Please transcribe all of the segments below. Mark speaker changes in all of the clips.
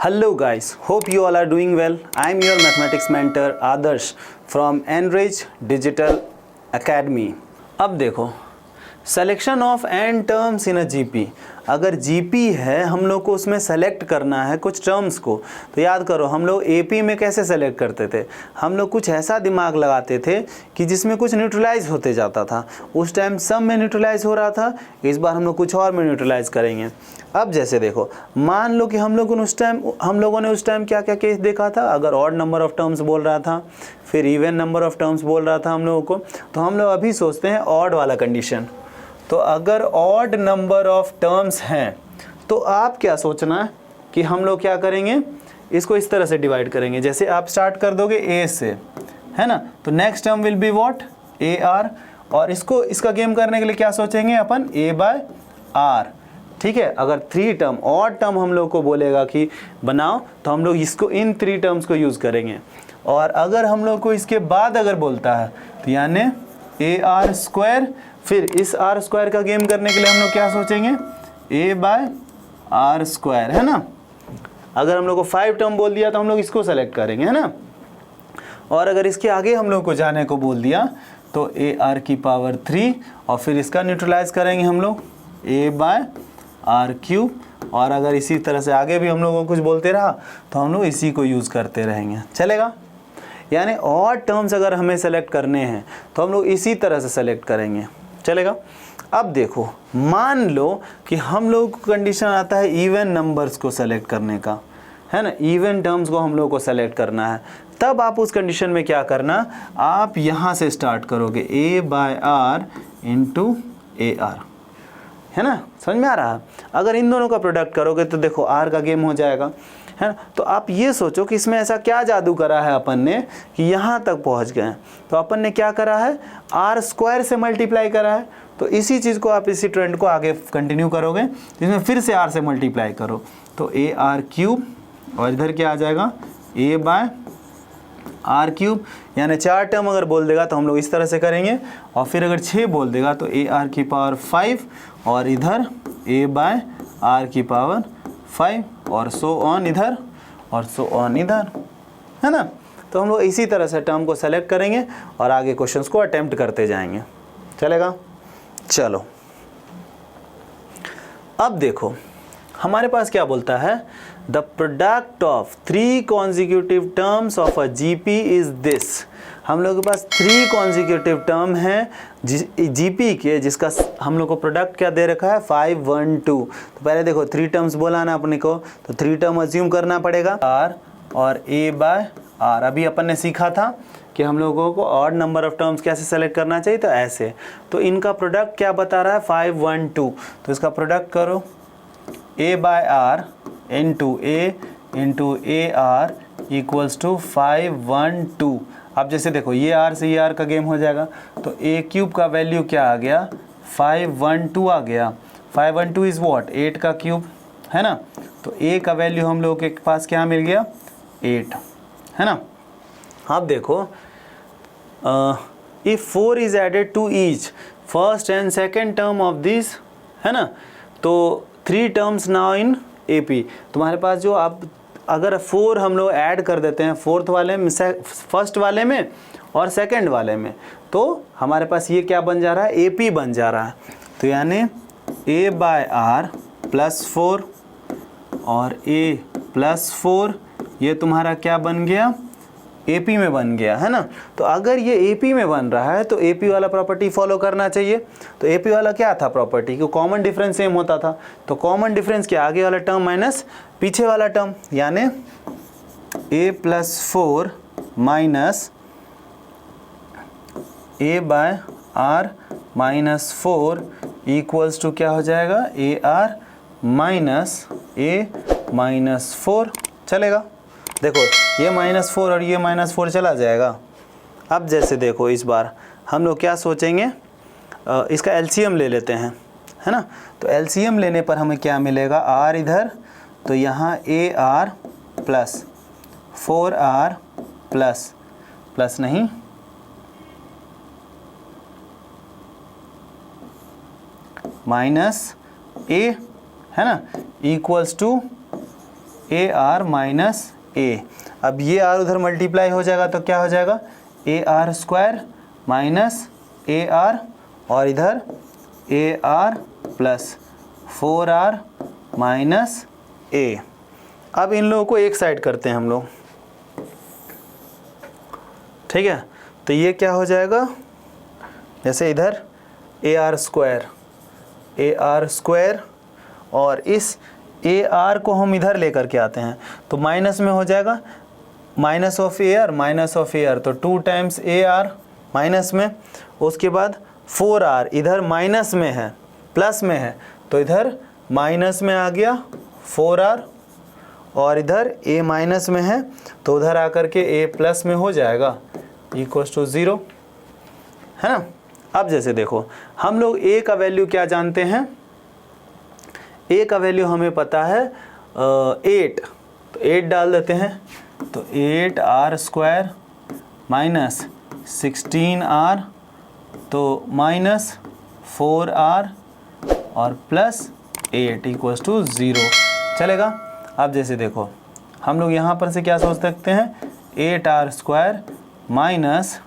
Speaker 1: Hello guys, hope you all are doing well. I am your mathematics mentor Adarsh from Enrich Digital Academy. अब देखो selection of n terms in a GP. अगर GP है हम लोग को उसमें select करना है कुछ टर्म्स को, तो याद करो हम लोग एपी में कैसे सेलेक्ट करते थे। हम लोग कुछ ऐसा दिमाग लगाते थे कि जिसमें कुछ न्यूट्रलाइज होते जाता था। उस टाइम सब में न्यूट्रलाइज हो रहा था, इस बार हम लोग कुछ और में न्यूट्रलाइज करेंगे। अब जैसे देखो, मान लो कि हम लोगों ने उस टाइम क्या क्या केस देखा था। अगर ऑड नंबर ऑफ टर्म्स बोल रहा था, फिर इवन नंबर ऑफ टर्म्स बोल रहा था हम लोगों को, तो हम लोग अभी सोचते हैं ऑड वाला कंडीशन। तो अगर ऑड नंबर ऑफ टर्म्स हैं तो आप क्या सोचना कि हम लोग क्या करेंगे, इसको इस तरह से डिवाइड करेंगे। जैसे आप स्टार्ट कर दोगे ए से, है ना, तो next term will be what, A R. और इसका गेम करने के लिए क्या सोचेंगे अपन, ए बाय आर। ठीक है, अगर थ्री टर्म ऑड टर्म हम लोग को बोलेगा कि बनाओ, तो हम लोग इसको इन थ्री टर्म्स को यूज़ करेंगे। और अगर हम लोग को इसके बाद अगर बोलता है तो यानी ए आर स्क्वायर, फिर इस आर स्क्वायर का गेम करने के लिए हम लोग क्या सोचेंगे, ए बाय आर स्क्वायर, है ना। अगर हम लोग को 5 टर्म बोल दिया तो हम लोग इसको सेलेक्ट करेंगे, है ना। और अगर इसके आगे हम लोग को जाने को बोल दिया तो ए आर की पावर 3, और फिर इसका न्यूट्रलाइज करेंगे हम लोग ए बाय आर क्यूब। और अगर इसी तरह से आगे भी हम लोग को कुछ बोलते रहा तो हम लोग इसी को यूज़ करते रहेंगे, चलेगा। यानी ऑड टर्म्स अगर हमें सेलेक्ट करने हैं तो हम लोग इसी तरह से सेलेक्ट करेंगे, चलेगा। अब देखो, मान लो कि हम लोग को कंडीशन आता है इवन नंबर्स को सेलेक्ट करने का, है ना, इवन टर्म्स को हम लोग को सेलेक्ट करना है। तब आप उस कंडीशन में क्या करना, आप यहाँ से स्टार्ट करोगे A by R into A R, है ना, समझ में आ रहा है। अगर इन दोनों का प्रोडक्ट करोगे तो देखो आर का गेम हो जाएगा, है ना। तो आप ये सोचो कि इसमें ऐसा क्या जादू करा है अपन ने कि यहाँ तक पहुँच गए हैं। तो अपन ने क्या करा है, आर स्क्वायर से मल्टीप्लाई करा है। तो इसी चीज़ को आप इसी ट्रेंड को आगे कंटिन्यू करोगे, इसमें फिर से आर से मल्टीप्लाई करो तो ए आर क्यूब, और इधर क्या आ जाएगा, ए बाय आर क्यूब। यानी 4 टर्म अगर बोल देगा तो हम लोग इस तरह से करेंगे, और फिर अगर 6 बोल देगा तो ए आर की पावर 5, और इधर ए बाय आर की पावर 5, और सो ऑन इधर, और सो ऑन इधर, है ना। तो हम लोग इसी तरह से टर्म को सेलेक्ट करेंगे और आगे क्वेश्चंस को अटेम्प्ट करते जाएंगे, चलेगा। चलो अब देखो हमारे पास क्या बोलता है, the product of 3 consecutive terms of a GP is this. हम लोग के पास 3 कॉन्जिक्यूटिव टर्म हैं जीपी के, जिसका हम लोग को प्रोडक्ट क्या दे रखा है, 5 1 2। तो पहले देखो 3 टर्म्स बोला ना अपने को, तो 3 टर्म अज्यूम करना पड़ेगा, आर और ए बाय आर। अभी अपन ने सीखा था कि हम लोगों को ऑड नंबर ऑफ टर्म्स कैसे सेलेक्ट करना चाहिए, तो ऐसे। तो इनका प्रोडक्ट क्या बता रहा है, 5 1 2। तो इसका प्रोडक्ट करो A by R into A R equals to 5 1 2। अब जैसे देखो ये आर से ये आर का गेम हो जाएगा, तो ए क्यूब का वैल्यू क्या आ गया, 5 1 2 आ गया। 5 1 2 इज़ व्हाट, 8 का क्यूब, है ना। तो ए का वैल्यू हम लोगों के पास क्या मिल गया, 8, है ना। अब देखो if 4 is added to each first and second term of this, है ना, तो 3 टर्म्स नाउ इन एपी। तुम्हारे पास जो आप अगर 4 हम लोग ऐड कर देते हैं फोर्थ वाले में, फर्स्ट वाले में और सेकंड वाले में, तो हमारे पास ये क्या बन जा रहा है, एपी बन जा रहा है। तो यानी ए बाय आर प्लस 4 और ए प्लस 4, ये तुम्हारा क्या बन गया, एपी में बन गया, है ना। तो अगर ये एपी में बन रहा है तो एपी वाला प्रॉपर्टी फॉलो करना चाहिए। तो एपी वाला क्या था प्रॉपर्टी, कि कॉमन डिफरेंस सेम होता था। तो कॉमन डिफरेंस क्या, आगे वाला टर्म माइनस पीछे वाला टर्म, यानी A plus 4 minus A by R minus 4 equals to क्या हो जाएगा, A R minus A minus 4, चलेगा। देखो ये -4 और ये -4 चला जाएगा। अब जैसे देखो इस बार हम लोग क्या सोचेंगे, इसका एलसीएम ले लेते हैं, है ना। तो एलसीएम लेने पर हमें क्या मिलेगा, आर इधर, तो यहाँ A R plus 4 R plus नहीं माइनस ए, है ना, equals to A R minus A. अब ये आर उधर मल्टीप्लाई हो जाएगा तो क्या हो जाएगा, A are square minus A R, और इधर A R plus 4r minus A. अब इन लोगों को एक साइड करते हैं हम लोग, ठीक है। तो ये क्या हो जाएगा, जैसे इधर ए आर स्क्वायर और इस ए आर को हम इधर लेकर के आते हैं तो माइनस में हो जाएगा, माइनस ऑफ ए आर तो 2 टाइम्स ए आर माइनस में, उसके बाद 4r इधर माइनस में है प्लस में है तो इधर माइनस में आ गया 4r, और इधर a माइनस में है तो उधर आकर के a प्लस में हो जाएगा इक्वल्स टू 0, है ना। अब जैसे देखो हम लोग a का वैल्यू क्या जानते हैं, a का वैल्यू हमें पता है 8, तो 8 डाल देते हैं तो 8r स्क्वायर माइनस 16r तो माइनस 4r और प्लस 8 इक्वल्स टू 0 चलेगा। अब जैसे देखो हम लोग यहाँ पर से क्या सोच सकते हैं, 8r square minus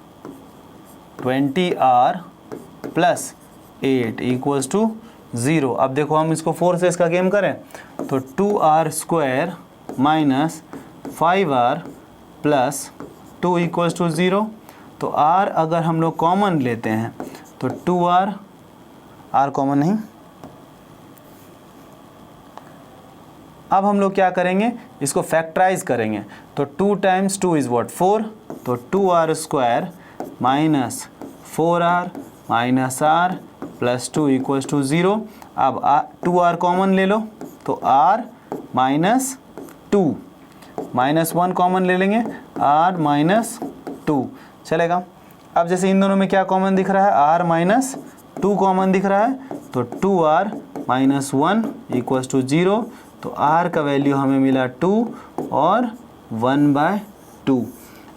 Speaker 1: 20r plus 8 equals to 0। अब देखो हम इसको 4 से इसका गेम करें तो 2r square minus 5r plus 2 equals to 0। तो r अगर हम लोग कॉमन लेते हैं तो 2r, r कॉमन नहीं। अब हम लोग क्या करेंगे, इसको फैक्टराइज करेंगे तो 2 टाइम्स 2 इज़ व्हाट 4, तो 2r square minus 4r minus r plus 2 equals to 0। अब 2r कॉमन ले लो तो r माइनस 2 माइनस 1 कॉमन ले लेंगे r माइनस 2 चलेगा। अब जैसे इन दोनों में क्या कॉमन दिख रहा है, r माइनस 2 कॉमन दिख रहा है तो 2r माइनस 1 इक्वल्स टू 0। तो r का वैल्यू हमें मिला 2 और 1/2।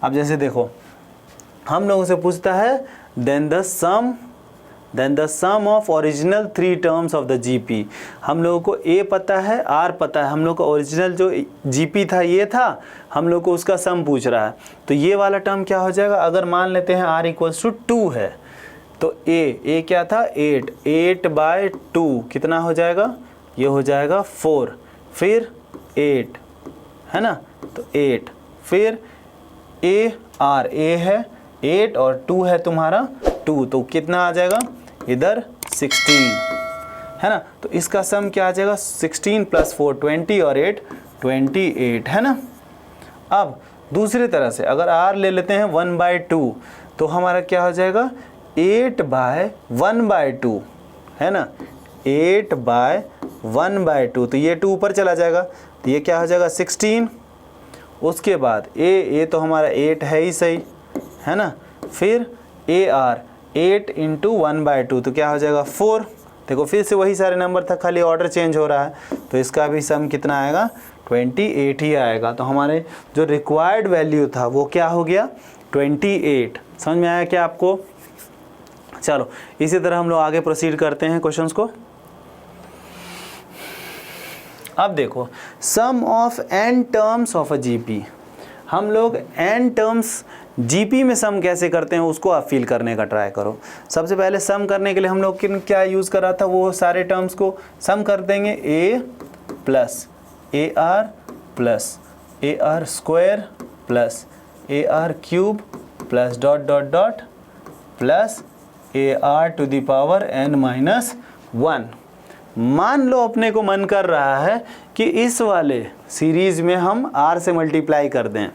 Speaker 1: अब जैसे देखो हम लोगों से पूछता है then the sum of original 3 terms of the GP. हम लोगों को a पता है, r पता है, हम लोग का ओरिजिनल जो जीपी था ये था, हम लोग को उसका सम पूछ रहा है तो ये वाला टर्म क्या हो जाएगा, अगर मान लेते हैं r इक्वल्स टू 2 है तो a क्या था 8/2 कितना हो जाएगा, ये हो जाएगा 4, फिर 8 है ना, तो 8 फिर a है 8 और 2 है तुम्हारा 2 तो कितना आ जाएगा इधर 16 है ना। तो इसका सम क्या आ जाएगा 16 प्लस 4 20 और 8 28 है ना। अब दूसरी तरह से अगर r ले लेते हैं 1/2 तो हमारा क्या हो जाएगा 8/1/2 है ना, 8/1/2 तो ये 2 ऊपर चला जाएगा तो ये क्या हो जाएगा 16। उसके बाद a तो हमारा 8 है ही सही है ना, फिर AR 8 इंटू 1/2 तो क्या हो जाएगा 4। देखो फिर से वही सारे नंबर था, खाली ऑर्डर चेंज हो रहा है तो इसका भी सम कितना आएगा 28 ही आएगा। तो हमारे जो रिक्वायर्ड वैल्यू था वो क्या हो गया 28। समझ में आया क्या आपको। चलो इसी तरह हम लोग आगे प्रोसीड करते हैं क्वेश्चंस को। अब देखो sum of n terms of a GP. हम लोग n टर्म्स जीपी में सम कैसे करते हैं उसको आप फील करने का ट्राई करो। सबसे पहले सम करने के लिए हम लोग क्या यूज़ करा था, वो सारे टर्म्स को सम कर देंगे a plus A are square plus A r cube plus dot dot dot plus AR⁻n-1। मान लो अपने को मन कर रहा है कि इस वाले सीरीज़ में हम r से मल्टीप्लाई कर दें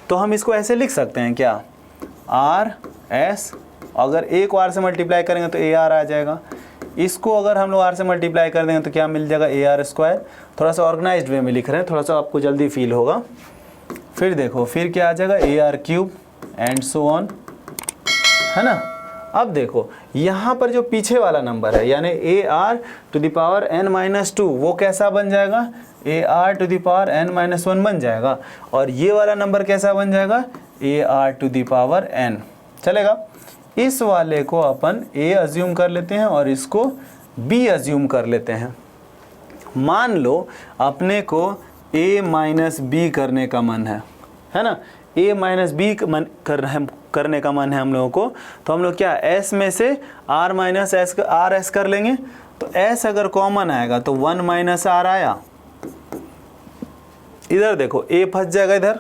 Speaker 1: तो हम इसको ऐसे लिख सकते हैं क्या RS, अगर a को r से मल्टीप्लाई करेंगे तो AR आ जाएगा, इसको अगर हम लोग r से मल्टीप्लाई कर देंगे तो क्या मिल जाएगा AR स्क्वायर। थोड़ा सा ऑर्गेनाइज्ड वे में लिख रहे हैं, थोड़ा सा आपको जल्दी फील होगा। फिर देखो फिर क्या आ जाएगा AR cube and so on है ना। अब देखो यहाँ पर जो पीछे वाला नंबर है यानी AR⁻n-2 वो कैसा बन जाएगा AR⁻n-1 बन जाएगा, और ये वाला नंबर कैसा बन जाएगा AR⁻n। चलेगा, इस वाले को अपन A अज्यूम कर लेते हैं और इसको B अज्यूम कर लेते हैं। मान लो अपने को a माइनस बी करने का मन है ना, a माइनस बी करने का मन है हम लोगों को, तो हम लोग क्या s में से r minus S R S कर लेंगे। तो s अगर कॉमन आएगा तो 1 माइनस आर आया, इधर देखो a फंस जाएगा, इधर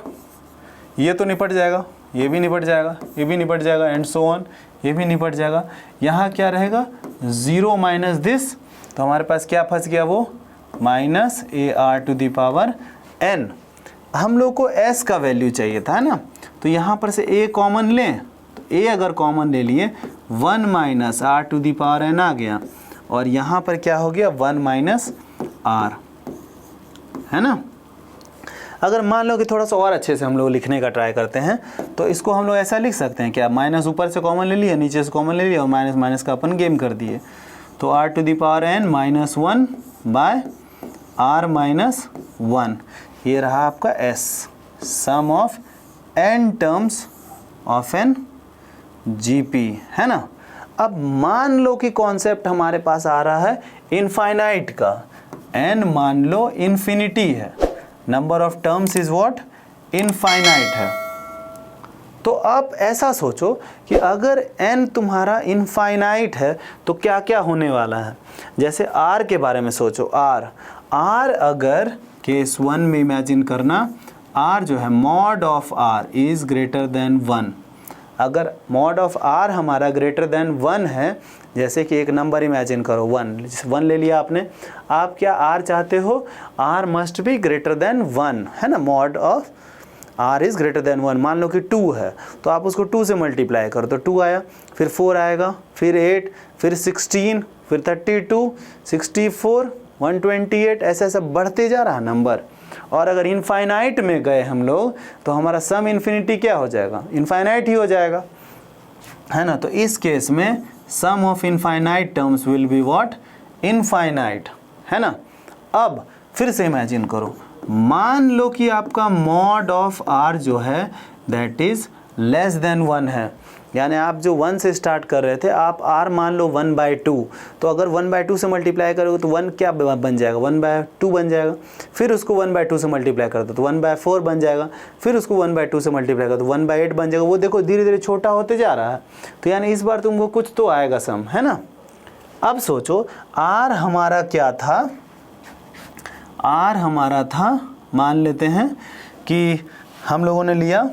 Speaker 1: ये तो निपट जाएगा, ये भी निपट जाएगा, ये भी निपट जाएगा, एंड सो ऑन, ये भी निपट जाएगा। यहाँ क्या रहेगा 0 माइनस दिस, तो हमारे पास क्या फंस गया वो minus A r to the power n। हम लोग को s का वैल्यू चाहिए था ना, तो यहाँ पर से a कॉमन लें, तो a अगर कॉमन ले लिए 1 minus r to the power n आ गया, और यहाँ पर क्या हो गया 1 माइनस r, है ना। अगर मान लो कि थोड़ा सा और अच्छे से हम लोग लिखने का ट्राई करते हैं, तो इसको हम लोग ऐसा लिख सकते हैं क्या, माइनस ऊपर से कॉमन ले लिया, नीचे से कॉमन ले लिया, और माइनस माइनस का अपन गेम कर दिए, तो r to the power n minus 1 by r minus 1, ये रहा आपका s, sum of n terms of an GP, है ना। अब मान लो कि कॉन्सेप्ट हमारे पास आ रहा है इनफाइनाइट का, n मान लो इन्फिनिटी है, number of terms is what infinite है। तो आप ऐसा सोचो कि अगर n तुम्हारा इनफाइनाइट है तो क्या क्या होने वाला है। जैसे r के बारे में सोचो, r अगर केस 1 में इमेजिन करना, r जो है mod of r is greater than 1। अगर मॉड ऑफ r हमारा ग्रेटर देन 1 है, जैसे कि एक नंबर इमेजिन करो 1 ले लिया आपने, आप क्या r चाहते हो, r must be greater than 1, है ना। Mod of r is greater than 1, मान लो कि 2 है, तो आप उसको 2 से मल्टीप्लाई करो, तो 2 आया, फिर 4 आएगा, फिर 8, फिर 16, फिर 32, 64, 128, ऐसा ऐसा बढ़ते जा रहा नंबर। और अगर इनफाइनाइट में गए हम लोग, तो हमारा सम इन्फिनिटी क्या हो जाएगा, इनफाइनाइट ही हो जाएगा, है ना। तो इस केस में sum of infinite terms will be what infinite, है ना। अब फिर से इमेजिन करो, मान लो कि आपका मॉड ऑफ r जो है दैट इज लेस देन 1 है, यानी आप जो 1 से स्टार्ट कर रहे थे, आप r मान लो 1/2, तो अगर 1/2 से मल्टीप्लाई करोगे तो 1 क्या बन जाएगा, 1/2 बन जाएगा, फिर उसको 1/2 से मल्टीप्लाई कर दो तो 1/4 बन जाएगा, फिर उसको 1/2 से मल्टीप्लाई कर दो 1/8 बन जाएगा। वो देखो धीरे धीरे छोटा होते जा रहा है, तो यानी इस बार तुमको कुछ तो आएगा सम, है ना। अब सोचो r हमारा क्या था, r हमारा था, मान लेते हैं कि हम लोगों ने लिया,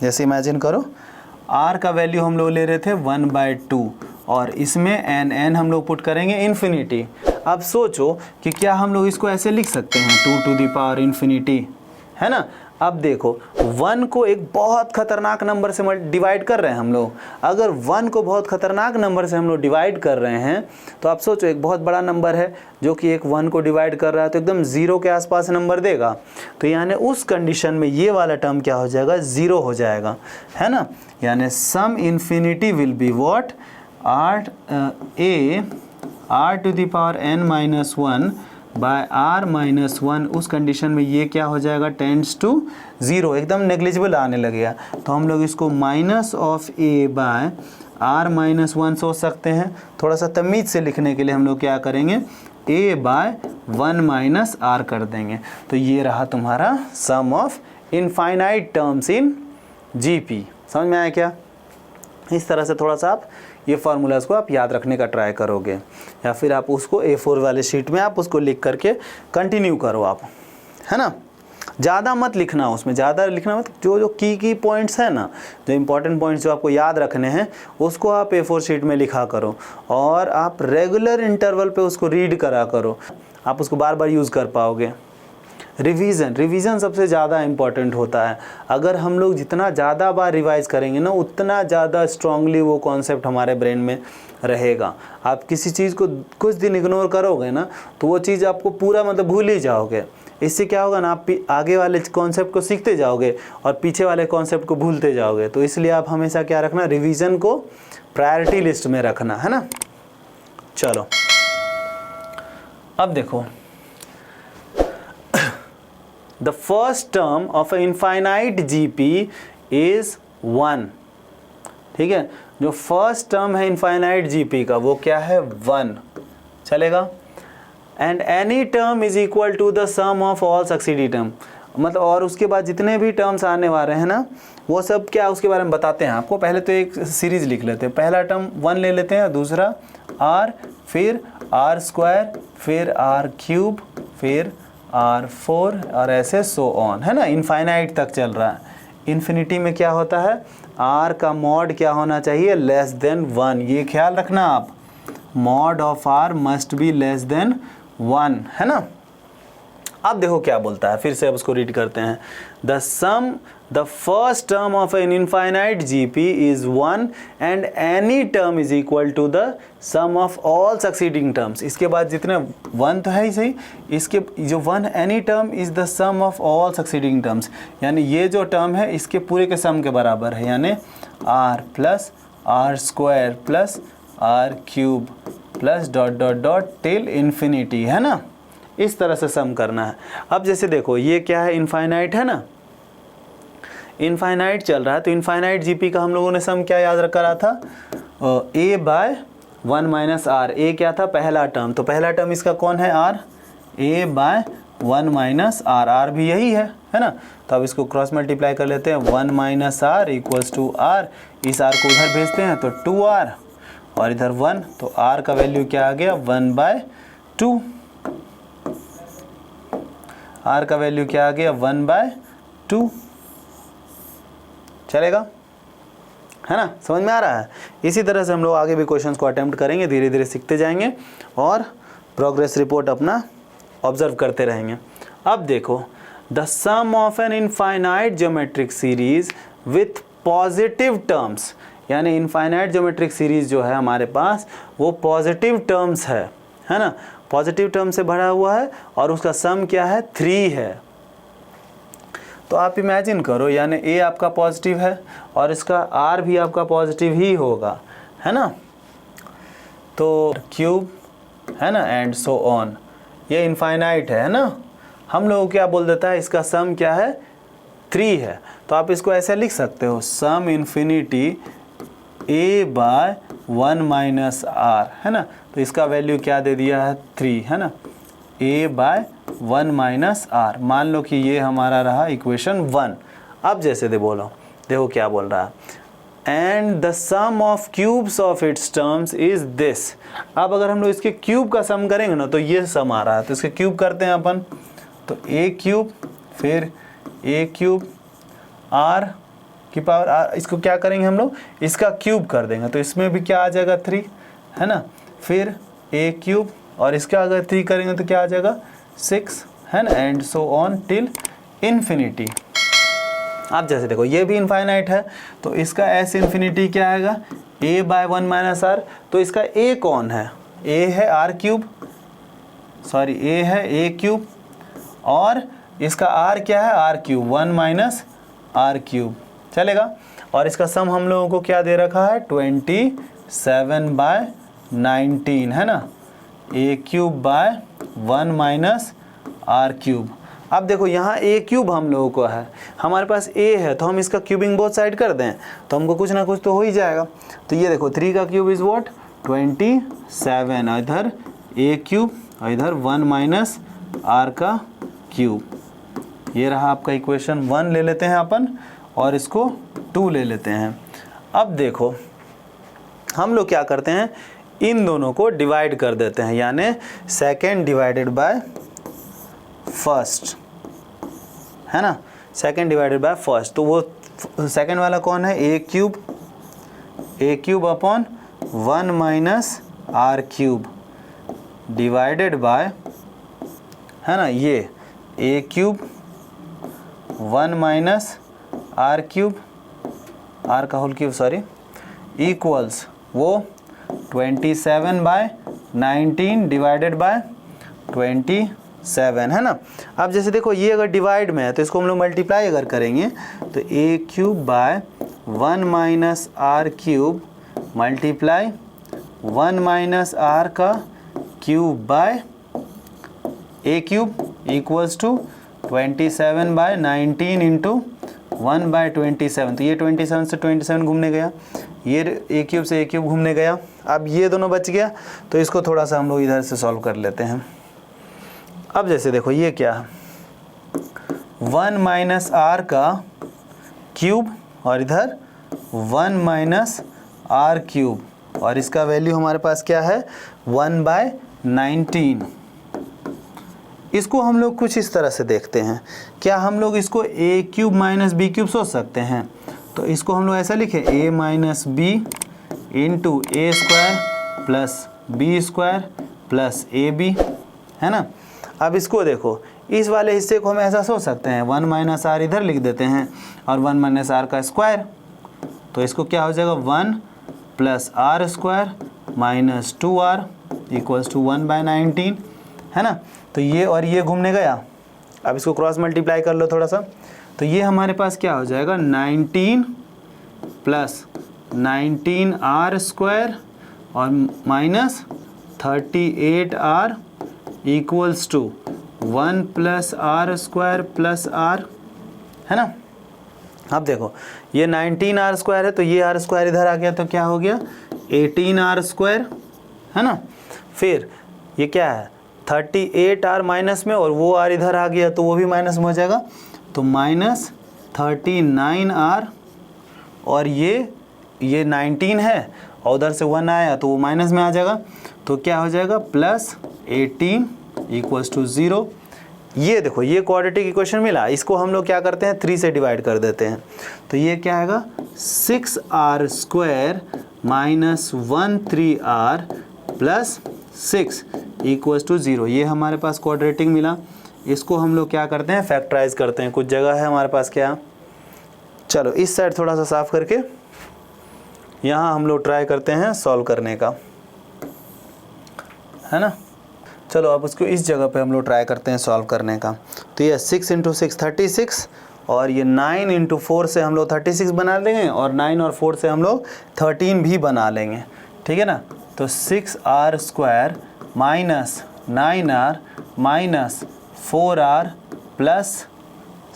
Speaker 1: जैसे इमेजिन करो r का वैल्यू हम लोग ले रहे थे 1/2, और इसमें n हम लोग पुट करेंगे इन्फिनिटी। अब सोचो कि क्या हम लोग इसको ऐसे लिख सकते हैं 2 टू द पावर इन्फिनिटी, है ना। अब देखो 1 को एक बहुत खतरनाक नंबर से डिवाइड कर रहे हैं हम लोग, अगर 1 को बहुत खतरनाक नंबर से हम लोग डिवाइड कर रहे हैं, तो आप सोचो एक बहुत बड़ा नंबर है जो कि एक 1 को डिवाइड कर रहा है, तो एकदम 0 के आसपास नंबर देगा, तो यानी उस कंडीशन में ये वाला टर्म क्या हो जाएगा, 0 हो जाएगा, है ना। यानी sum infinity will be what r to the power n minus 1 by r minus 1, उस कंडीशन में ये क्या हो जाएगा, टेंड्स टू 0, एकदम नेग्लिजिबल आने लगेगा। तो हम लोग इसको minus of a by r minus 1 सोच सकते हैं। थोड़ा सा तमीज़ से लिखने के लिए हम लोग क्या करेंगे, a बाय 1 माइनस r कर देंगे। तो ये रहा तुम्हारा sum of infinite terms in GP. समझ में आया क्या। इस तरह से थोड़ा सा आप ये फार्मूलाज को आप याद रखने का ट्राई करोगे, या फिर आप उसको A4 वाले शीट में आप उसको लिख करके कंटिन्यू करो आप, है ना। ज़्यादा मत लिखना, उसमें ज़्यादा लिखना मत, जो की पॉइंट्स है ना, जो इंपॉर्टेंट पॉइंट्स जो आपको याद रखने हैं उसको आप A4 शीट में लिखा करो, और आप रेगुलर इंटरवल पे उसको रीड करा करो, आप उसको बार बार यूज़ कर पाओगे। रिवीजन सबसे ज़्यादा इम्पॉर्टेंट होता है। अगर हम लोग जितना ज़्यादा बार रिवाइज करेंगे ना, उतना ज़्यादा स्ट्रांगली वो कॉन्सेप्ट हमारे ब्रेन में रहेगा। आप किसी चीज़ को कुछ दिन इग्नोर करोगे ना, तो वो चीज़ आपको पूरा मतलब भूल ही जाओगे। इससे क्या होगा ना, आप आगे वाले कॉन्सेप्ट को सीखते जाओगे और पीछे वाले कॉन्सेप्ट को भूलते जाओगे। तो इसलिए आप हमेशा क्या रखना, रिवीजन को प्रायोरिटी लिस्ट में रखना, है ना। चलो अब देखो, the first term of an infinite GP is 1। ठीक है, जो फर्स्ट टर्म है इनफाइनाइट जीपी का वो क्या है, 1 चलेगा। And any term is equal to the sum of all succeeding term, मतलब और उसके बाद जितने भी टर्म्स आने वाले हैं ना वो सब क्या उसके बारे में बताते हैं आपको। पहले तो एक सीरीज लिख लेते हैं, पहला टर्म 1 ले लेते हैं, दूसरा r, फिर r², फिर r³ फिर r4 और ऐसे सो ऑन, है ना, इनफाइनाइट तक चल रहा है। इन्फिनिटी में क्या होता है, r का मॉड क्या होना चाहिए, लेस देन 1, ये ख्याल रखना आप, mod of r must be less than 1, है ना। अब देखो क्या बोलता है, फिर से अब उसको रीड करते हैं। The first term of an infinite GP is 1 and any term is equal to the sum of all succeeding terms. इसके बाद जितने 1 तो है ही सही, इसके जो 1 any term is the sum of all succeeding terms, यानी ये जो टर्म है इसके पूरे के सम के बराबर है, यानी r plus r² plus r³ plus dot dot dot till infinity, है ना। इस तरह से सम करना है। अब जैसे देखो ये क्या है, इनफाइनाइट है ना, इनफाइनाइट चल रहा है, तो इनफाइनाइट GP का हम लोगों ने सम क्या याद करा था, a/1 - r। a क्या था, पहला टर्म, तो पहला टर्म इसका कौन है, r, a/1 - r, r भी यही है ना। तो अब इसको क्रॉस मल्टीप्लाई कर लेते हैं, 1 - r इक्वल्स टू r, इस r को उधर भेजते हैं तो 2r और इधर 1, तो r का वैल्यू क्या आ गया, 1/2, r का वैल्यू क्या आ गया, 1/2। चलेगा, है ना, समझ में आ रहा है। इसी तरह से हम लोग आगे भी क्वेश्चंस को अटेम्प्ट करेंगे, धीरे धीरे सीखते जाएंगे और प्रोग्रेस रिपोर्ट अपना ऑब्जर्व करते रहेंगे। अब देखो, the sum of an infinite geometric series with positive terms, यानी इनफाइनाइट ज्योमेट्रिक सीरीज जो है हमारे पास वो पॉजिटिव टर्म्स है ना, पॉजिटिव टर्म से भरा हुआ है और उसका सम क्या है, 3 है। तो आप इमेजिन करो, यानी a आपका पॉजिटिव है और इसका r भी आपका पॉजिटिव ही होगा, है ना, तो क्यूब, है ना, एंड सो ऑन, ये इनफाइनाइट है ना। हम लोग क्या बोल देता है, इसका सम क्या है, 3 है। तो आप इसको ऐसे लिख सकते हो, सम इन्फिनिटी a/1 - r, है ना, तो इसका वैल्यू क्या दे दिया है, 3, है ना, a/1 - r। मान लो कि ये हमारा रहा इक्वेशन 1। अब जैसे देखो क्या बोल रहा है, and the sum of cubes of its terms is this. अब अगर हम लोग इसके क्यूब का सम करेंगे ना तो ये सम आ रहा है, तो इसके क्यूब करते हैं अपन, तो a³ फिर a³ r की पावर r, इसको क्या करेंगे हम लोग, इसका क्यूब कर देंगे, तो इसमें भी क्या आ जाएगा, 3, है ना, फिर a³ और इसका अगर 3 करेंगे तो क्या आ जाएगा, 6, है ना, and so on till infinity. अब जैसे देखो ये भी इनफाइनाइट है, तो इसका s इन्फिनिटी क्या आएगा, a/1 - r। तो इसका a कौन है, a है r³ सॉरी a है a³ और इसका r क्या है, r³, 1 - r³, चलेगा। और इसका सम हम लोगों को क्या दे रखा है, 27/19, है ना, a³/1 - r³। अब देखो यहाँ a³ हम लोगों को है, हमारे पास a है, तो हम इसका क्यूबिंग बोथ साइड कर दें तो हमको कुछ ना कुछ तो हो ही जाएगा। तो ये देखो 3 का क्यूब इज व्हाट, 27, इधर a³ और इधर 1 - r का क्यूब। ये रहा आपका इक्वेशन 1 ले लेते हैं अपन और इसको 2 ले लेते हैं। अब देखो हम लोग क्या करते हैं, इन दोनों को डिवाइड कर देते हैं, यानी सेकेंड डिवाइडेड बाय फर्स्ट, है ना, सेकेंड डिवाइडेड बाय फर्स्ट। तो वो सेकेंड वाला कौन है, a³ upon 1 - r³ divided by, है ना, ये a³ 1 - r³ r का होल क्यूब सॉरी इक्वल्स वो 27/19 डिवाइडेड बाय 27, है ना। अब जैसे देखो ये अगर डिवाइड में है तो इसको हम लोग मल्टीप्लाई अगर करेंगे तो a³/1 - r³ मल्टीप्लाई 1 - r का cube by a³ equals to 27/19 into 1/27। तो ये 27 से 27 घूमने गया, ये a³ से a³ घूमने गया। अब ये दोनों बच गया, तो इसको थोड़ा सा हम लोग इधर से सॉल्व कर लेते हैं। अब जैसे देखो ये क्या है, 1 माइनस आर का क्यूब और इधर 1 माइनस आर क्यूब, और इसका वैल्यू हमारे पास क्या है 1/19। इसको हम लोग कुछ इस तरह से देखते हैं, क्या हम लोग इसको ए क्यूब माइनस बी क्यूब सोच सकते हैं? तो इसको हम लोग ऐसा लिखें a minus b into a square plus b square plus a b, है ना। अब इसको देखो, इस वाले हिस्से को हम ऐसा सोच सकते हैं 1 माइनस आर इधर लिख देते हैं और 1 माइनस आर का स्क्वायर, तो इसको क्या हो जाएगा 1 plus r square minus 2r equals to 1/19, है ना। तो ये और ये घूमने गया, अब इसको क्रॉस मल्टीप्लाई कर लो थोड़ा सा, तो ये हमारे पास क्या हो जाएगा 19 प्लस 19r स्क्वायर और minus 38r equals to 1 plus r square plus r, है ना। अब देखो ये 19r स्क्वायर है तो ये r स्क्वायर इधर आ गया तो क्या हो गया 18r स्क्वायर, है ना। फिर ये क्या है 38r माइनस में और वो r इधर आ गया तो वो भी माइनस में हो जाएगा, तो माइनस 39r, और ये 19 है और उधर से 1 आया तो वो माइनस में आ जाएगा, तो क्या हो जाएगा प्लस 18 इक्वल्स टू 0। ये देखो ये क्वाड्रेटिक इक्वेशन मिला, इसको हम लोग क्या करते हैं 3 से डिवाइड कर देते हैं, तो ये क्या आएगा 6r square minus 13r plus 6 equals to 0। ये हमारे पास क्वाड्रेटिक मिला, इसको हम लोग क्या करते हैं फैक्टराइज करते हैं। कुछ जगह है हमारे पास क्या, चलो इस साइड थोड़ा सा साफ करके यहाँ हम लोग ट्राई करते हैं सॉल्व करने का, है ना। चलो अब उसको इस जगह पे हम लोग ट्राई करते हैं सॉल्व करने का। तो ये 6 इंटू 6 36, और ये 9 इंटू 4 से हम लोग 36 बना लेंगे, और 9 और 4 से हम लोग 13 भी बना लेंगे, ठीक है ना। तो 6r square minus 9r minus 4r plus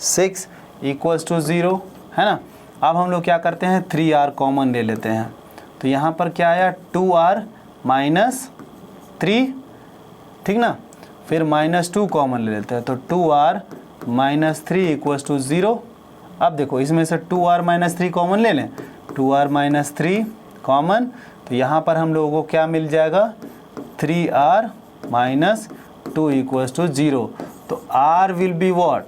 Speaker 1: 6 equals to 0, है ना। अब हम लोग क्या करते हैं 3r कॉमन ले लेते हैं, तो यहाँ पर क्या आया 2r माइनस 3, ठीक ना। फिर माइनस 2 कॉमन ले लेते हैं, तो 2r माइनस 3 इक्वल्स टू 0। अब देखो इसमें से 2r माइनस 3 कॉमन ले लें, 2r माइनस 3 कॉमन, तो यहाँ पर हम लोगों को क्या मिल जाएगा 3r माइनस 2 इक्वल्स टू 0। तो r विल बी व्हाट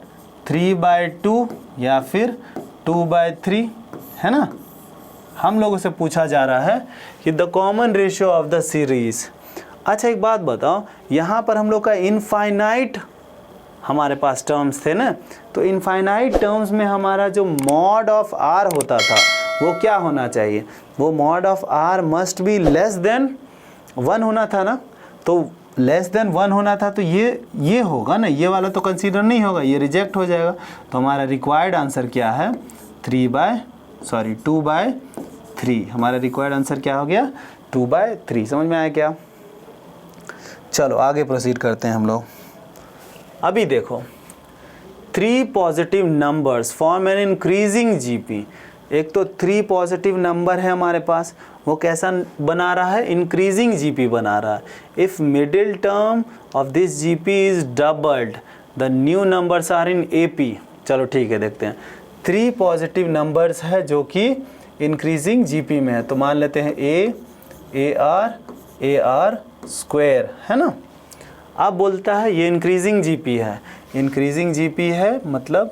Speaker 1: 3/2 या फिर 2/3, है ना। हम लोगों से पूछा जा रहा है कि the common ratio of the series. अच्छा एक बात बताओ, यहाँ पर हम लोग का इनफाइनाइट हमारे पास टर्म्स थे ना, तो इनफाइनाइट टर्म्स में हमारा जो मॉड ऑफ r होता था वो क्या होना चाहिए, वो mod of r must be less than 1 होना था ना। तो लेस देन 1 होना था, तो ये होगा ना, ये वाला तो कंसीडर नहीं होगा, ये रिजेक्ट हो जाएगा। तो हमारा रिक्वायर्ड आंसर क्या है 2/3, हमारा रिक्वायर्ड आंसर क्या हो गया 2/3। समझ में आया क्या? चलो आगे प्रोसीड करते हैं हम लोग। अभी देखो 3 positive numbers form an increasing GP. एक तो 3 पॉजिटिव नंबर है हमारे पास, वो कैसा बना रहा है इंक्रीजिंग जीपी बना रहा है। If middle term of this GP is doubled the new numbers are in AP. चलो ठीक है देखते हैं, 3 पॉजिटिव नंबर्स है जो कि इंक्रीजिंग जीपी में है, तो मान लेते हैं ए आर स्क्वायर, है ना। अब बोलता है ये इंक्रीजिंग जीपी है, इंक्रीजिंग जीपी है मतलब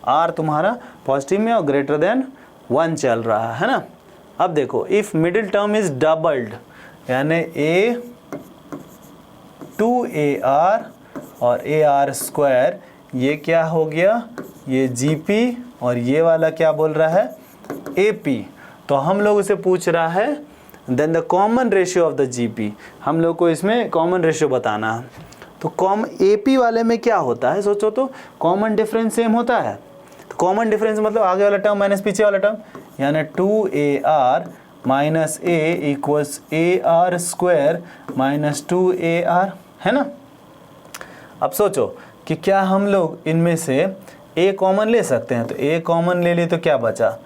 Speaker 1: आर तुम्हारा पॉजिटिव में और ग्रेटर देन 1 चल रहा है ना। अब देखो if middle term is doubled यानी A2AR और AR स्क्वायर, ये क्या हो गया ये GP और ये वाला क्या बोल रहा है AP। तो हम लोग उसे पूछ रहा है then the common ratio of the GP, हम लोग को इसमें कॉमन रेशियो बताना है। तो AP वाले में क्या होता है सोचो तो, कॉमन डिफरेंस सेम होता है। तो कॉमन डिफरेंस मतलब आगे वाला टर्म माइनस पीछे वाला टर्म, यानी 2AR minus A equals AR square minus 2AR, है ना। अब सोचो कि क्या हम लोग इनमें से A कॉमन ले सकते हैं, तो A कॉमन ले लिए तो क्या बचा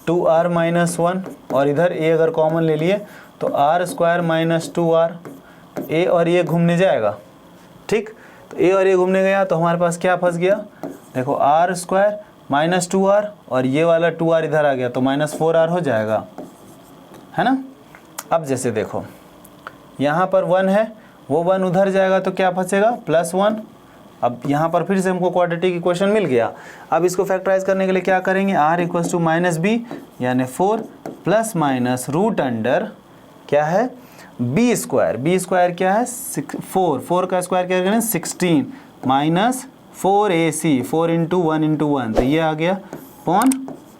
Speaker 1: 2R माइनस 1, और इधर A अगर कॉमन ले लिए तो R square minus 2R, A और ये घूमने जाएगा, ठीक। तो ए और ए घूमने गया तो हमारे पास क्या फंस गया, देखो आर स्क्वायर माइनस 2r और ये वाला 2r इधर आ गया तो माइनस 4r हो जाएगा, है ना। अब जैसे देखो यहाँ पर 1 है, वो 1 उधर जाएगा तो क्या फंसेगा, +1। अब यहाँ पर फिर से हमको क्वाड्रेटिक इक्वेशन मिल गया। अब इसको फैक्टराइज करने के लिए क्या करेंगे, r इक्वल्स टू -b यानी 4 प्लस माइनस रूट अंडर क्या है b स्क्वायर क्या है 4 का स्क्वायर क्या करें 16 माइनस 4ac 4 इंटू 1 तो ये आ गया अपॉन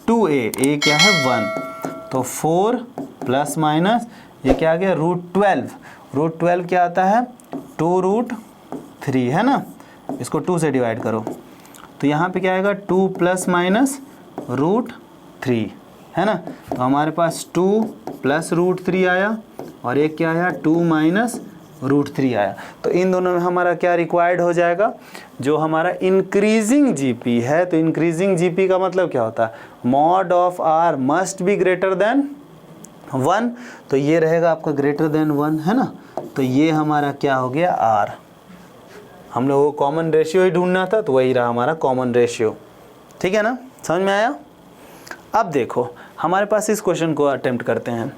Speaker 1: 2a, a क्या है 1, तो 4 प्लस माइनस ये क्या आ गया √12 क्या आता है 2√3, है ना। इसको 2 से डिवाइड करो तो यहाँ पे क्या आएगा 2 प्लस माइनस √3, है ना। तो हमारे पास 2 प्लस √3 आया और एक क्या आया 2 माइनस √3 आया। तो इन दोनों में हमारा क्या रिक्वायर्ड हो जाएगा, जो हमारा इंक्रीजिंग जीपी है। तो इंक्रीजिंग जीपी का मतलब क्या होता है, mod of r must be greater than 1, तो ये रहेगा आपका ग्रेटर देन 1, है ना। तो ये हमारा क्या हो गया आर, हम लोगों को कॉमन रेशियो ही ढूंढना था तो वही रहा हमारा कॉमन रेशियो, ठीक है ना, समझ में आया। अब देखो हमारे पास इस क्वेश्चन को अटेम्प्ट करते हैं।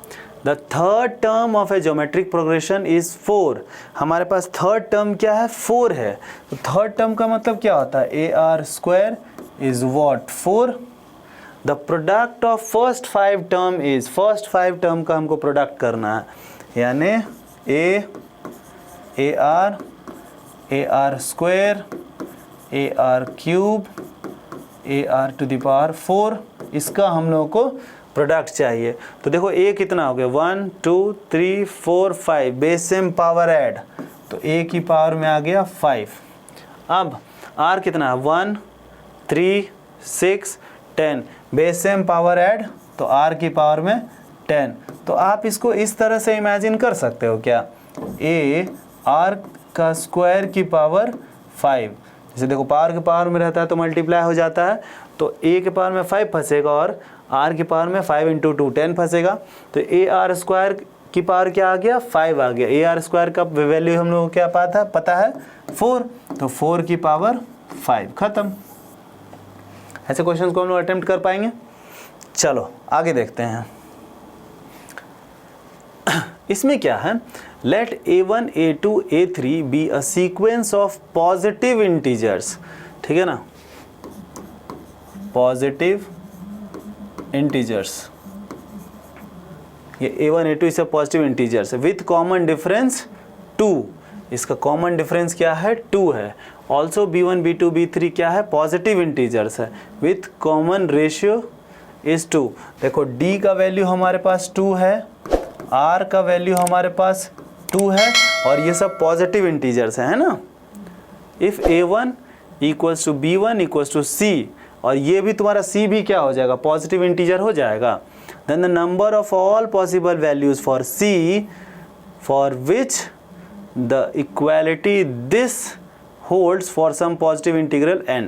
Speaker 1: The third term of A geometric progression is 4। हमारे पास थर्ड टर्म क्या है 4 है। तो थर्ड टर्म का मतलब क्या होता है, a are square is what 4। The product of first 5 term is, first 5 term का हमको प्रोडक्ट करना है, यानी a are square a r cube a r to the power 4, इसका हम लोगों को प्रोडक्ट चाहिए। तो देखो a कितना हो गया 1 2 3 4 5, बेस सेम पावर ऐड तो a की पावर में आ गया 5। अब r कितना है 1 3 6 10, बेस सेम पावर ऐड तो r की पावर में 10। तो आप इसको इस तरह से इमेजिन कर सकते हो क्या, a r का स्क्वायर की पावर 5, जैसे देखो पावर के पावर में रहता है तो मल्टीप्लाई हो जाता है, तो a के पावर में 5 फंसेगा और r की पावर में 5 इंटू 2 10 फंसेगा। तो ए आर स्क्वायर की पावर क्या आ गया 5 आ गया। ए आर स्क्वायर का वैल्यू हम लोगों को क्या पता है 4, तो 4 की पावर 5, खत्म। ऐसे क्वेश्चंस को हम लोग अटेम्प्ट कर पाएंगे। चलो आगे देखते हैं। इसमें क्या है, let a1 a2 a3 be a sequence of positive integers, ठीक है ना, पॉजिटिव इंटीजर्स, ये a1 a2 इसे पॉजिटिव इंटीजर्स है विथ कॉमन डिफरेंस 2, इसका कॉमन डिफरेंस क्या है 2 है। ऑल्सो b1 b2 b3 क्या है पॉजिटिव इंटीजर्स है विथ कॉमन रेशियो इज 2। देखो d का वैल्यू हमारे पास 2 है, r का वैल्यू हमारे पास 2 है और ये सब पॉजिटिव इंटीजर्स है ना। If a1 equals to b1 equals to c, और ये भी तुम्हारा c भी क्या हो जाएगा पॉजिटिव इंटीजर हो जाएगा, then the number of all possible values for c for which the equality this holds for some positive integral n,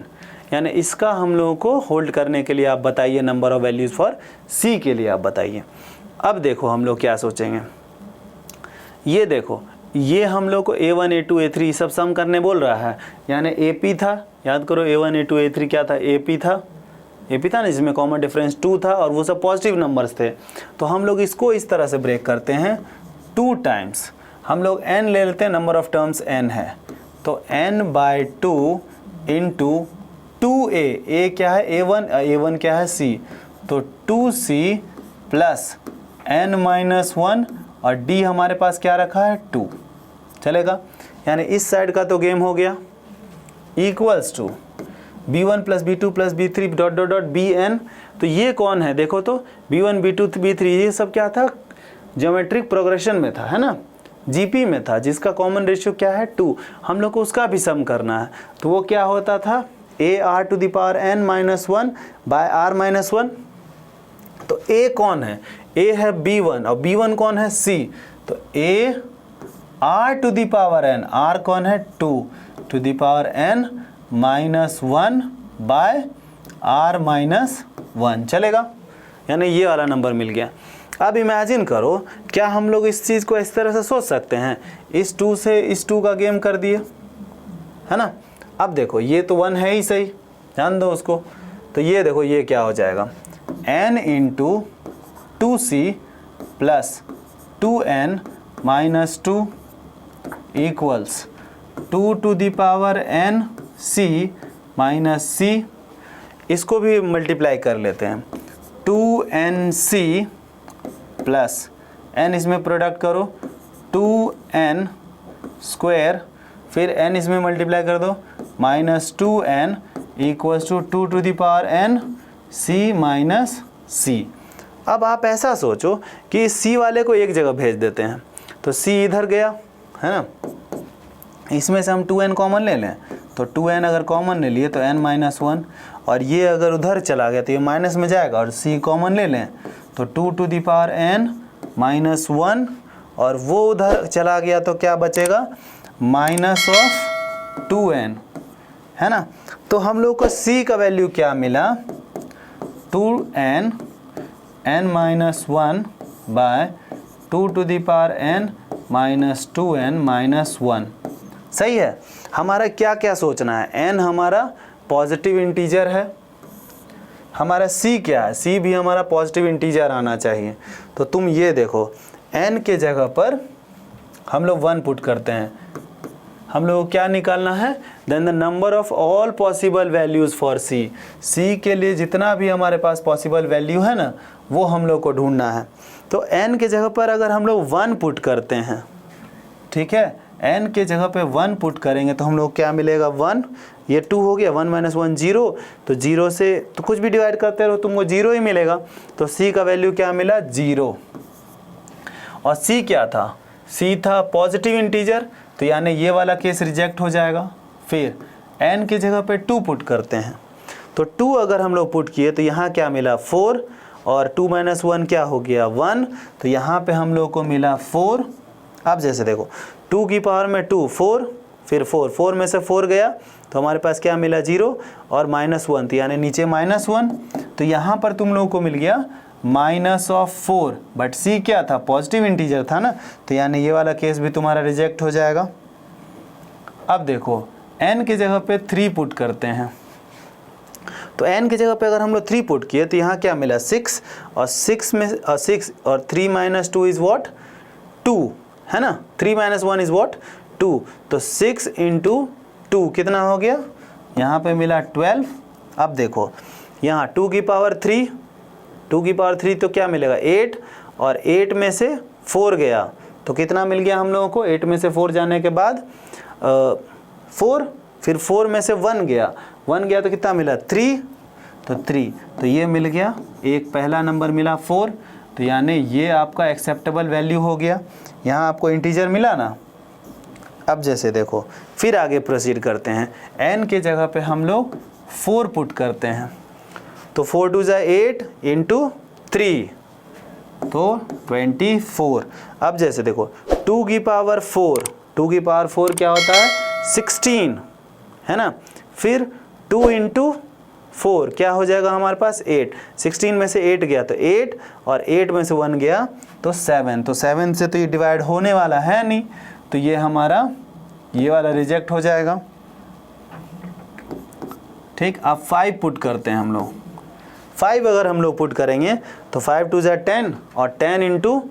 Speaker 1: यानी इसका हम लोगों को होल्ड करने के लिए आप बताइए number of values for c के लिए आप बताइए। अब देखो हम लोग क्या सोचेंगे, ये देखो ये हम लोग को a1 a2 a3 सब सम करने बोल रहा है, यानी AP था, याद करो a1 a2 a3 क्या था AP था ना, जिसमें कॉमन डिफरेंस 2 था और वो सब पॉजिटिव नंबर्स थे। तो हम लोग इसको इस तरह से ब्रेक करते हैं 2 टाइम्स, हम लोग n ले लेते हैं, नंबर ऑफ टर्म्स n है, तो n/2 इंटू 2a, a क्या है a1 क्या है c, तो 2c प्लस n-1 और d हमारे पास क्या रखा है 2, चलेगा। यानी इस साइड का तो गेम हो गया, equals to b1 plus b2 plus b3 dot dot dot bn। तो ये कौन है देखो, तो b1 b2 b3 ये सब क्या था ज्योमेट्रिक प्रोग्रेशन में था, है ना, जीपी में था, जिसका कॉमन रेशियो क्या है 2, हम लोग को उसका भी सम करना है। तो वो क्या होता था ar to the power n-1 by r-1। तो a कौन है, a है b1 और b1 कौन है c, तो a r to the power n, r कौन है 2 to the power n-1 by r-1, चलेगा। यानी ये वाला नंबर मिल गया। अब इमेजिन करो, क्या हम लोग इस चीज़ को इस तरह से सोच सकते हैं, इस 2 से इस 2 का गेम कर दिए, है ना। अब देखो ये तो 1 है ही सही, ध्यान दो उसको। तो ये देखो ये क्या हो जाएगा, n into 2c plus 2n minus 2 equals 2 to the power n c minus c। इसको भी मल्टीप्लाई कर लेते हैं, 2nc प्लस n इसमें प्रोडक्ट करो 2n स्क्वायर, फिर n इसमें मल्टीप्लाई कर दो minus 2n equals to 2 to the power n c minus c। अब आप ऐसा सोचो कि c वाले को एक जगह भेज देते हैं, तो c इधर गया है ना, इसमें से हम 2n कॉमन ले लें, तो 2n अगर कॉमन ले लिए तो n माइनस 1, और ये अगर उधर चला गया तो ये माइनस में जाएगा, और c कॉमन ले लें तो 2 to the power n minus 1, और वो उधर चला गया तो क्या बचेगा, माइनस ऑफ 2n, है ना। तो हम लोग को c का वैल्यू क्या मिला, 2n n minus 1 by 2 to the power n minus 2n minus 1। सही है। हमारा क्या क्या सोचना है, n हमारा पॉजिटिव इंटीजर है, हमारा c क्या है, c भी हमारा पॉजिटिव इंटीजर आना चाहिए। तो तुम ये देखो n के जगह पर हम लोग 1 पुट करते हैं, हम लोग को क्या निकालना है, then the number of all possible values for c। c के लिए जितना भी हमारे पास पॉसिबल वैल्यू है ना, वो हम लोग को ढूंढना है। तो n के जगह पर अगर हम लोग 1 पुट करते हैं, ठीक है, n के जगह पे 1 पुट करेंगे तो हम लोग क्या मिलेगा, 1, ये 2 हो गया, 1 माइनस 1 0, तो 0 से तो कुछ भी डिवाइड करते रहो तुमको 0 ही मिलेगा। तो c का वैल्यू क्या मिला, 0। और c क्या था, c था पॉजिटिव इंटीजर, तो यानी ये वाला केस रिजेक्ट हो जाएगा। फिर n की जगह पे 2 पुट करते हैं, तो 2 अगर हम लोग पुट किए तो यहाँ क्या मिला, 4, और 2 माइनस 1 क्या हो गया, 1, तो यहाँ पे हम लोग को मिला 4। अब जैसे देखो 2 की पावर में 2 4, फिर 4 में से 4 गया तो हमारे पास क्या मिला, 0, और माइनस 1, तो यानी नीचे माइनस 1, तो यहाँ पर तुम लोगों को मिल गया माइनस ऑफ 4, बट c क्या था, पॉजिटिव इंटीजर था ना, तो यानी ये वाला केस भी तुम्हारा रिजेक्ट हो जाएगा। अब देखो n की जगह पे 3 पुट करते हैं, तो n की जगह पे अगर हम लोग 3 पुट किए तो यहाँ क्या मिला, 6, और 6 में 6 और 3 माइनस 2 इज़ वॉट, 2, है ना, 3 माइनस 1 इज़ वॉट, 2, तो 6 इंटू 2 कितना हो गया, यहाँ पे मिला 12। अब देखो यहाँ 2 की पावर 3, 2 की पावर 3 तो क्या मिलेगा, 8, और 8 में से 4 गया तो कितना मिल गया हम लोगों को, 8 में से 4 जाने के बाद 4, फिर 4 में से 1 गया, 1 गया तो कितना मिला, 3, तो 3, तो ये मिल गया, एक पहला नंबर मिला 4, तो यानी ये आपका एक्सेप्टेबल वैल्यू हो गया। यहाँ आपको इंटीजर मिला ना। अब जैसे देखो फिर आगे प्रोसीड करते हैं, n के जगह पे हम लोग 4 पुट करते हैं, तो 4 2 जा 8 इंटू 3, तो 24। अब जैसे देखो 2 की पावर 4, 2 की पावर 4 क्या होता है, 16, है ना, फिर 2 इंटू 4 क्या हो जाएगा हमारे पास, 8, 16 में से 8 गया तो 8, और 8 में से 1 गया तो 7, तो 7 से तो ये डिवाइड होने वाला है नहीं, तो ये हमारा ये वाला रिजेक्ट हो जाएगा। ठीक, अब 5 पुट करते हैं हम लोग, 5 अगर हम लोग पुट करेंगे तो 5 2 जा 10, और 10 इंटू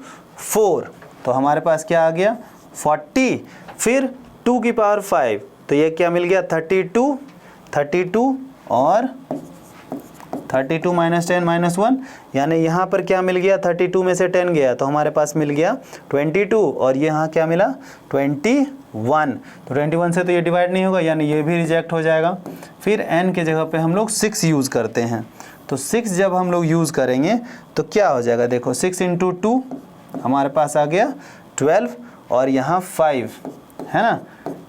Speaker 1: 4, तो हमारे पास क्या आ गया, 40, फिर 2 की पावर 5, तो ये क्या मिल गया, 32, और 32 माइनस 10 माइनस 1, यानी यहाँ पर क्या मिल गया, 32 में से 10 गया तो हमारे पास मिल गया 22, और ये यहाँ क्या मिला, 21, तो 21 से तो ये डिवाइड नहीं होगा, यानी ये भी रिजेक्ट हो जाएगा। फिर n के जगह पे हम लोग 6 यूज़ करते हैं, तो 6 जब हम लोग यूज़ करेंगे तो क्या हो जाएगा, देखो 6 इंटू 2 हमारे पास आ गया 12, और यहाँ 5, है ना,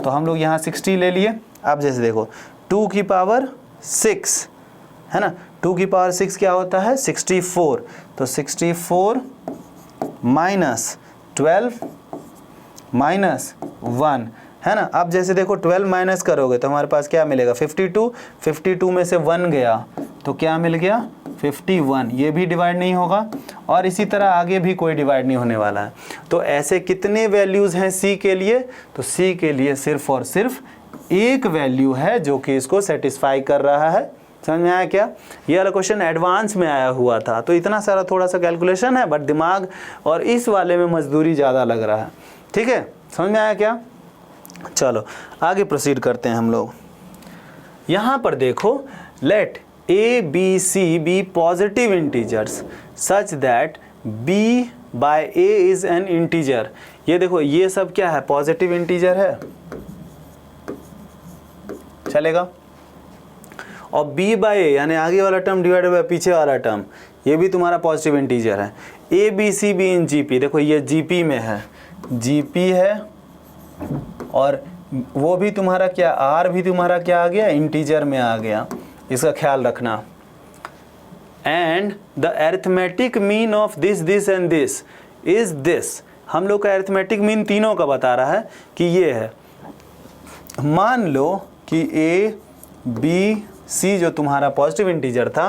Speaker 1: तो हम लोग यहाँ 60 ले लिए। अब जैसे देखो 2 की पावर 6, है ना, 2 की पावर 6 क्या होता है, 64, तो 64 माइनस 12 माइनस 1, है ना। अब जैसे देखो 12 माइनस करोगे तो हमारे पास क्या मिलेगा, 52, 52 में से 1 गया तो क्या मिल गया, 51, ये भी डिवाइड नहीं होगा, और इसी तरह आगे भी कोई डिवाइड नहीं होने वाला है। तो ऐसे कितने वैल्यूज़ हैं c के लिए, तो c के लिए सिर्फ और सिर्फ एक वैल्यू है जो कि इसको सेटिस्फाई कर रहा है। समझ में आया क्या? ये वाला क्वेश्चन एडवांस में आया हुआ था, तो इतना सारा थोड़ा सा कैलकुलेशन है, बट दिमाग और इस वाले में मजदूरी ज़्यादा लग रहा है। ठीक है, समझ में आया क्या? चलो आगे प्रोसीड करते हैं हम लोग। यहाँ पर देखो, let a b c be positive integers such that b by a is an integer. ये देखो, ये सब क्या है? पॉजिटिव इंटीजर है, चलेगा। और b बाय ए यानी आगे वाला टर्म डिवाइडेड बाय पीछे वाला टर्म, ये भी तुम्हारा पॉजिटिव इंटीजर है। A b c be in G P, देखो ये जी पी में है, जी पी है, और वो भी तुम्हारा क्या, आर भी तुम्हारा क्या आ गया? इंटीजर में आ गया, इसका ख्याल रखना। And the arithmetic mean of this this and this is this. हम लोग का अरिथमेटिक मीन तीनों का बता रहा है कि ये है। मान लो कि ए बी सी जो तुम्हारा पॉजिटिव इंटीजर था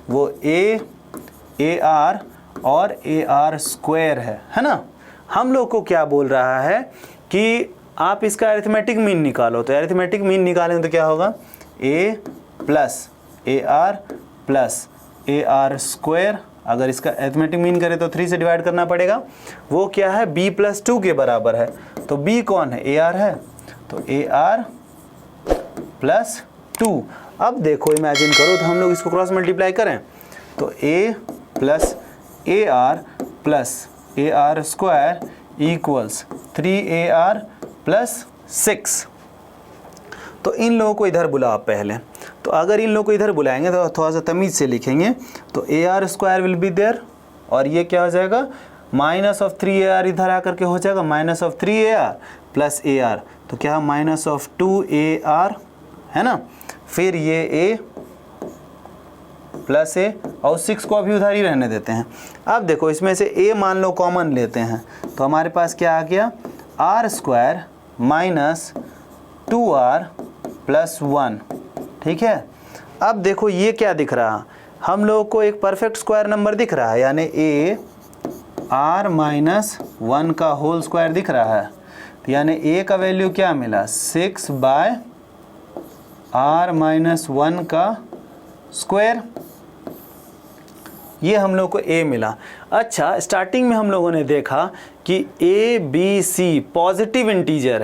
Speaker 1: वो ए आर और ए आर स्क्वायर है ना। हम लोग को क्या बोल रहा है कि आप इसका अरिथमेटिक मीन निकालो। तो अरिथमेटिक मीन निकालेंगे तो क्या होगा? A plus A R plus A are square. अगर इसका अरिथमेटिक मीन करें तो 3 से डिवाइड करना पड़ेगा। वो क्या है? b प्लस 2 के बराबर है। तो b कौन है? ए आर है, तो ए आर प्लस 2। अब देखो, इमेजिन करो, तो हम लोग इसको क्रॉस मल्टीप्लाई करें तो a plus A R plus A are square equals 3AR plus 6। तो इन लोगों को इधर बुलाओ पहले। तो अगर इन लोगों को इधर बुलाएंगे तो थोड़ा सा तमीज़ से लिखेंगे, तो a are square will be there, और ये क्या हो जाएगा? माइनस ऑफ 3AR इधर आकर के हो जाएगा minus of 3AR plus AR, तो क्या माइनस ऑफ 2AR है ना। फिर ये A प्लस A, और 6 को अभी उधर ही रहने देते हैं। अब देखो, इसमें से A मान लो कॉमन लेते हैं, तो हमारे पास क्या आ गया? R square minus 2R plus 1। ठीक है। अब देखो ये क्या दिख रहा? हम लोग को एक परफेक्ट स्क्वायर नंबर दिख रहा है, यानी ए आर माइनस 1 का होल स्क्वायर दिख रहा है। तो यानी ए का वैल्यू क्या मिला? 6 बाय आर माइनस 1 का स्क्वायर, ये हम लोग को ए मिला। अच्छा, स्टार्टिंग में हम लोगों ने देखा कि a b c positive integer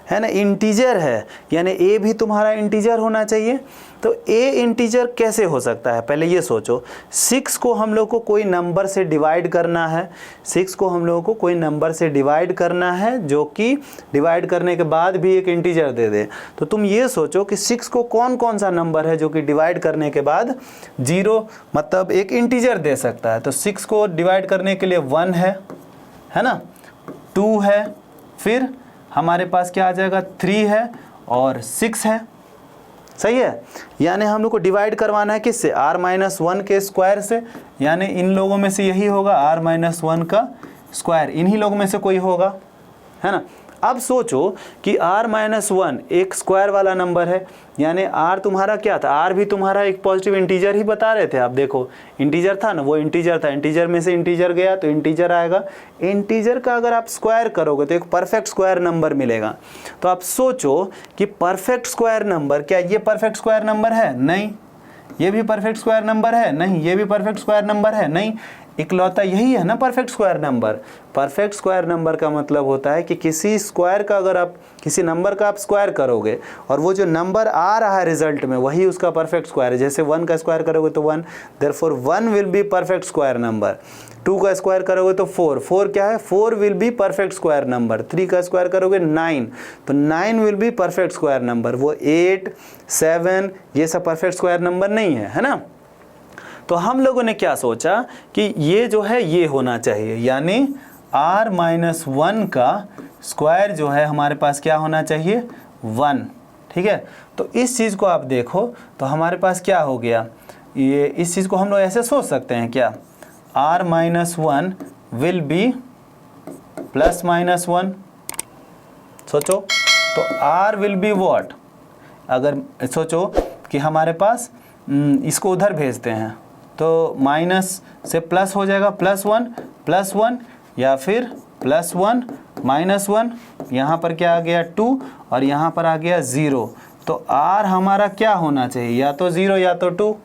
Speaker 1: है ना, इंटीजर है, यानी ए भी तुम्हारा इंटीजर होना चाहिए। तो ए इंटीजर कैसे हो सकता है? पहले ये सोचो, 6 को हम लोग को कोई नंबर से डिवाइड करना है, 6 को हम लोगों को कोई नंबर से डिवाइड करना है जो कि डिवाइड करने के बाद भी एक इंटीजर दे दे। तो तुम ये सोचो कि 6 को कौन कौन सा नंबर है जो कि डिवाइड करने के बाद 0 मतलब एक इंटीजर दे सकता है। तो 6 को डिवाइड करने के लिए 1 है ना, 2 है, फिर हमारे पास क्या आ जाएगा? 3 है और 6 है। सही है। यानी हम लोग को डिवाइड करवाना है किससे? r माइनस 1 के स्क्वायर से, यानी इन लोगों में से यही होगा r माइनस 1 का स्क्वायर, इन्हीं लोगों में से कोई होगा, है ना। अब सोचो कि r माइनस 1 एक स्क्वायर वाला नंबर है, यानी r तुम्हारा क्या था? r भी तुम्हारा एक पॉजिटिव इंटीजर ही बता रहे थे आप। देखो इंटीजर था ना, वो इंटीजर था, इंटीजर में से इंटीजर गया तो इंटीजर आएगा। इंटीजर का अगर आप स्क्वायर करोगे तो एक परफेक्ट स्क्वायर नंबर मिलेगा। तो आप सोचो कि परफेक्ट स्क्वायर नंबर, क्या ये परफेक्ट स्क्वायर नंबर है? नहीं। ये भी परफेक्ट स्क्वायर नंबर है? नहीं। ये भी परफेक्ट स्क्वायर नंबर है? नहीं। इकलौता यही है ना perfect square number. Perfect square number का मतलब होता है कि किसी स्क्वायर का, अगर आप किसी नंबर का आप स्क्वायर करोगे और वो जो नंबर आ रहा है रिजल्ट में वही उसका परफेक्ट स्क्वायर है। जैसे 1 का स्क्वायर करोगे तो 1, therefore 1 will be perfect square number. 2 का स्क्वायर करोगे तो 4, 4 क्या है? 4 will be perfect square number. 3 का स्क्वायर करोगे 9, तो 9 will be perfect square number. वो 8, 7 ये सब परफेक्ट स्क्वायर नंबर नहीं है ना। तो हम लोगों ने क्या सोचा कि ये जो है ये होना चाहिए, यानी r माइनस 1 का स्क्वायर जो है हमारे पास क्या होना चाहिए? 1। ठीक है। तो इस चीज़ को आप देखो तो हमारे पास क्या हो गया? ये इस चीज़ को हम लोग ऐसे सोच सकते हैं क्या? r minus 1 will be plus minus 1। सोचो तो r विल बी व्हाट? अगर सोचो कि हमारे पास इसको उधर भेजते हैं तो माइनस से प्लस हो जाएगा, +1 +1, या फिर +1 -1, यहाँ पर क्या आ गया 2 और यहाँ पर आ गया 0। तो r हमारा क्या होना चाहिए, या तो 0 या तो 2।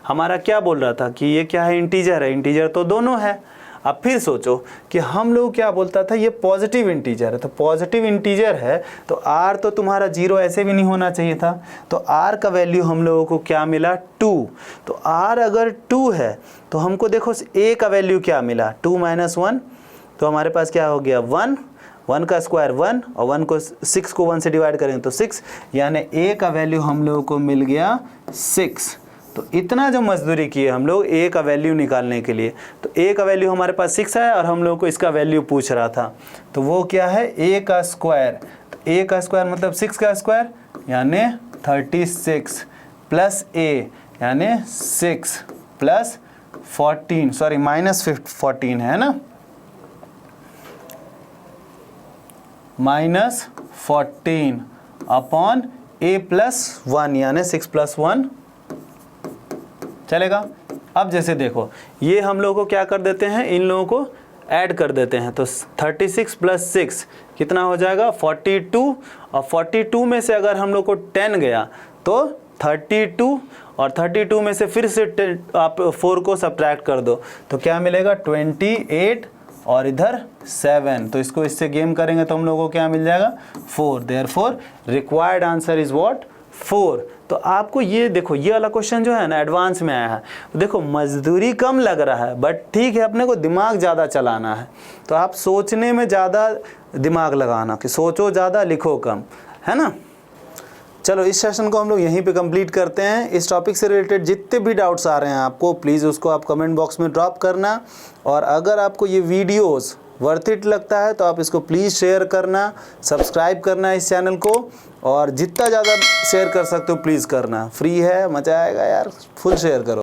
Speaker 1: हमारा क्या बोल रहा था कि ये क्या है, इंटीजर है, इंटीजर तो दोनों है। अब फिर सोचो कि हम लोग क्या बोलता था, ये पॉजिटिव इंटीजर है, तो पॉजिटिव इंटीजर है तो r तो तुम्हारा 0 ऐसे भी नहीं होना चाहिए था। तो r का वैल्यू हम लोगों को क्या मिला, 2। तो r अगर 2 है तो हमको देखो a का वैल्यू क्या मिला, 2 - 1, तो हमारे पास क्या हो गया 1, 1 का स्क्वायर 1 और 1 को 6 को 1 से डिवाइड करेंगे तो 6, यानी a का वैल्यू हम लोगों को मिल गया 6। तो इतना जो मजदूरी किए हम लोग a का वैल्यू निकालने के लिए, तो a का वैल्यू हमारे पास 6 है और हम लोगों को इसका वैल्यू पूछ रहा था, तो वो क्या है a का स्क्वायर। तो a का स्क्वायर मतलब 6 का स्क्वायर यानी 36 प्लस a यानी 6 प्लस 14, सॉरी -14 है ना, -14 अपॉन a + 1 यानी 6 + 1 चलेगा। अब जैसे देखो ये हम लोगों को क्या कर देते हैं, इन लोगों को ऐड कर देते हैं, तो 36 + 6 कितना हो जाएगा 42, और 42 में से अगर हम लोग को 10 गया तो 32, और 32 में से फिर से आप 4 को सब्ट्रैक्ट कर दो तो क्या मिलेगा 28 और इधर 7, तो इसको इससे गेम करेंगे तो हम लोगों को क्या मिल जाएगा 4। Therefore required answer is what 4। तो आपको ये देखो ये वाला क्वेश्चन जो है ना एडवांस में आया है, तो देखो मजदूरी कम लग रहा है बट ठीक है, अपने को दिमाग ज़्यादा चलाना है, तो आप सोचने में ज़्यादा दिमाग लगाना कि सोचो ज़्यादा लिखो कम, है ना। चलो इस सेशन को हम लोग यहीं पे कंप्लीट करते हैं। इस टॉपिक से रिलेटेड जितने भी डाउट्स आ रहे हैं आपको प्लीज़ उसको आप कमेंट बॉक्स में ड्रॉप करना, और अगर आपको ये वीडियोस वर्थ इट लगता है तो आप इसको प्लीज़ शेयर करना, सब्सक्राइब करना इस चैनल को, और जितना ज़्यादा शेयर कर सकते हो प्लीज़ करना, फ्री है, मज़ा आएगा यार, फुल शेयर करो।